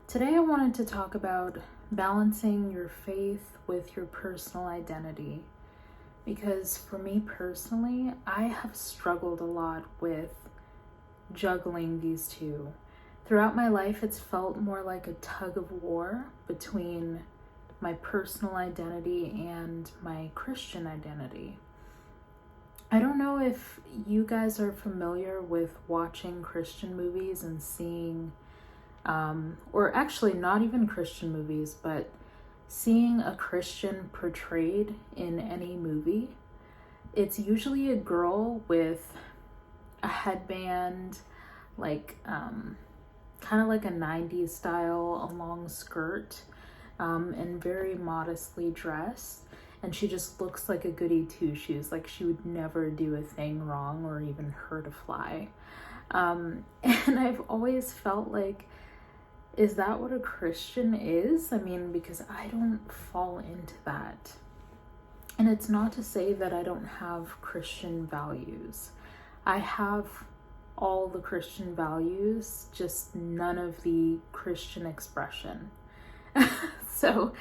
Today I wanted to talk about balancing your faith with your personal identity, because for me personally, I have struggled a lot with juggling these two. Throughout my life, it's felt more like a tug of war between my personal identity and my Christian identity. I don't know if you guys are familiar with watching Christian movies and seeing or actually not even Christian movies, but seeing a Christian portrayed in any movie. It's usually a girl with a headband, like kind of like a 90s style, a long skirt, and very modestly dressed. And she just looks like a goody two-shoes, like she would never do a thing wrong or even hurt a fly. And I've always felt like, is that what a Christian is? I mean, because I don't fall into that. And it's not to say that I don't have Christian values. I have all the Christian values, just none of the Christian expression. So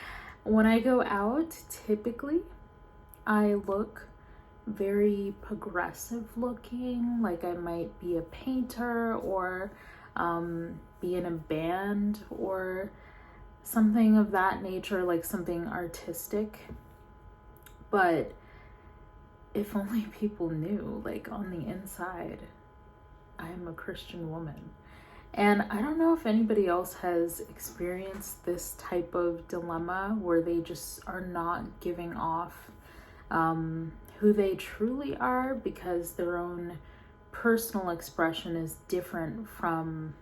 when I go out, typically I look very progressive looking, like I might be a painter or be in a band or something of that nature, like something artistic. But if only people knew, like on the inside, I am a Christian woman. And I don't know if anybody else has experienced this type of dilemma where they just are not giving off who they truly are because their own personal expression is different from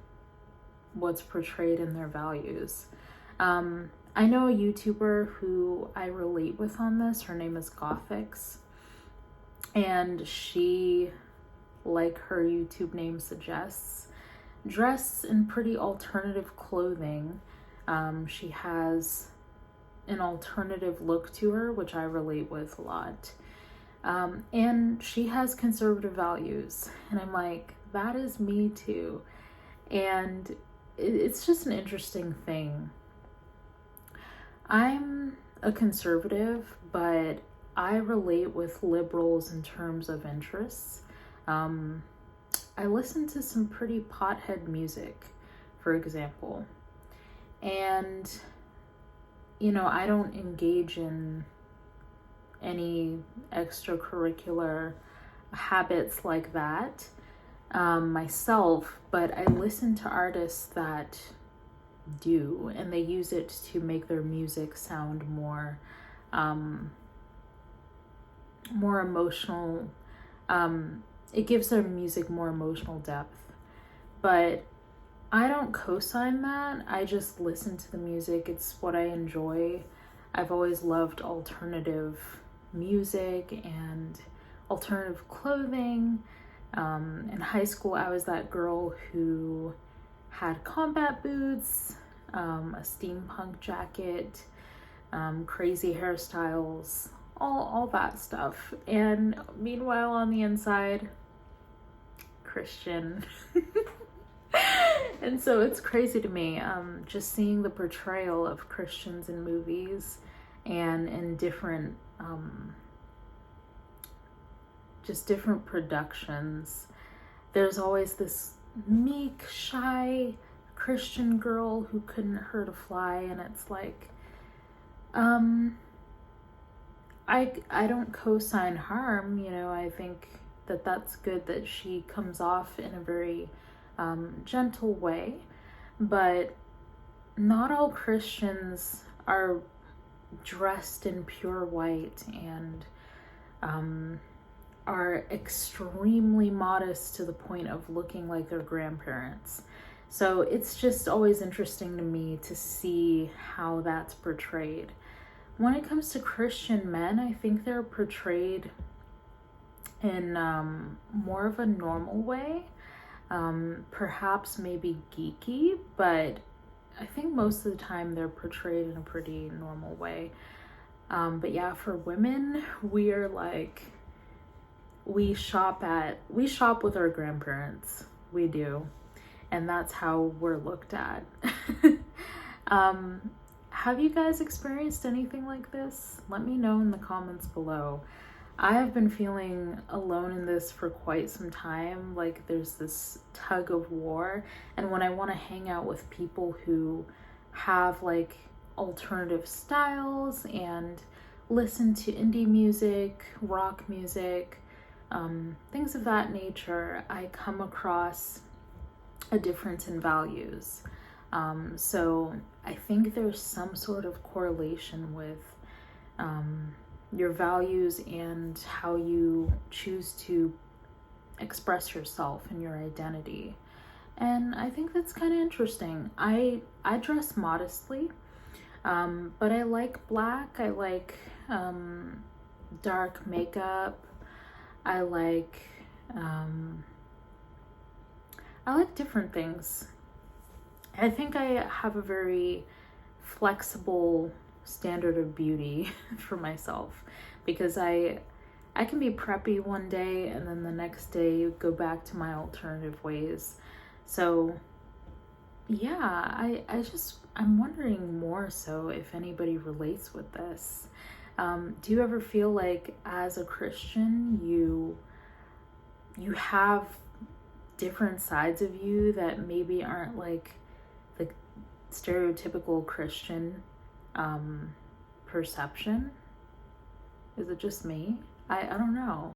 what's portrayed in their values. I know a YouTuber who I relate with on this. Her name is Gothix, and she, like her YouTube name suggests, dress in pretty alternative clothing. She has an alternative look to her, which I relate with a lot. And she has conservative values. And I'm like, that is me too. And it's just an interesting thing. I'm a conservative, but I relate with liberals in terms of interests. I listen to some pretty pothead music, for example. And, you know, I don't engage in any extracurricular habits like that myself, but I listen to artists that do, and they use it to make their music sound more emotional. It gives their music more emotional depth. But I don't co-sign that. I just listen to the music. It's what I enjoy. I've always loved alternative music and alternative clothing. In high school, I was that girl who had combat boots, a steampunk jacket, crazy hairstyles, all that stuff. And meanwhile, on the inside, Christian. And so it's crazy to me, just seeing the portrayal of Christians in movies and in different just different productions. There's always this meek, shy Christian girl who couldn't hurt a fly, and it's like, I don't co-sign harm, you know. I think that that's good that she comes off in a very gentle way, but not all Christians are dressed in pure white and are extremely modest to the point of looking like their grandparents. So it's just always interesting to me to see how that's portrayed. When it comes to Christian men, I think they're portrayed in more of a normal way. Perhaps maybe geeky, but I think most of the time they're portrayed in a pretty normal way. But yeah, for women, we are like, we shop with our grandparents. We do. And that's how we're looked at. Have you guys experienced anything like this? Let me know in the comments below. I have been feeling alone in this for quite some time. Like there's this tug of war, and when I want to hang out with people who have like alternative styles and listen to indie music, rock music, things of that nature, I come across a difference in values. So I think there's some sort of correlation with your values and how you choose to express yourself and your identity. And I think that's kind of interesting. I dress modestly, but I like black. I like dark makeup. I like different things. I think I have a very flexible standard of beauty for myself, because I can be preppy one day and then the next day go back to my alternative ways. So yeah, I'm wondering more so if anybody relates with this. Do you ever feel like as a Christian you have different sides of you that maybe aren't like the stereotypical Christian perception? Is it just me? I don't know.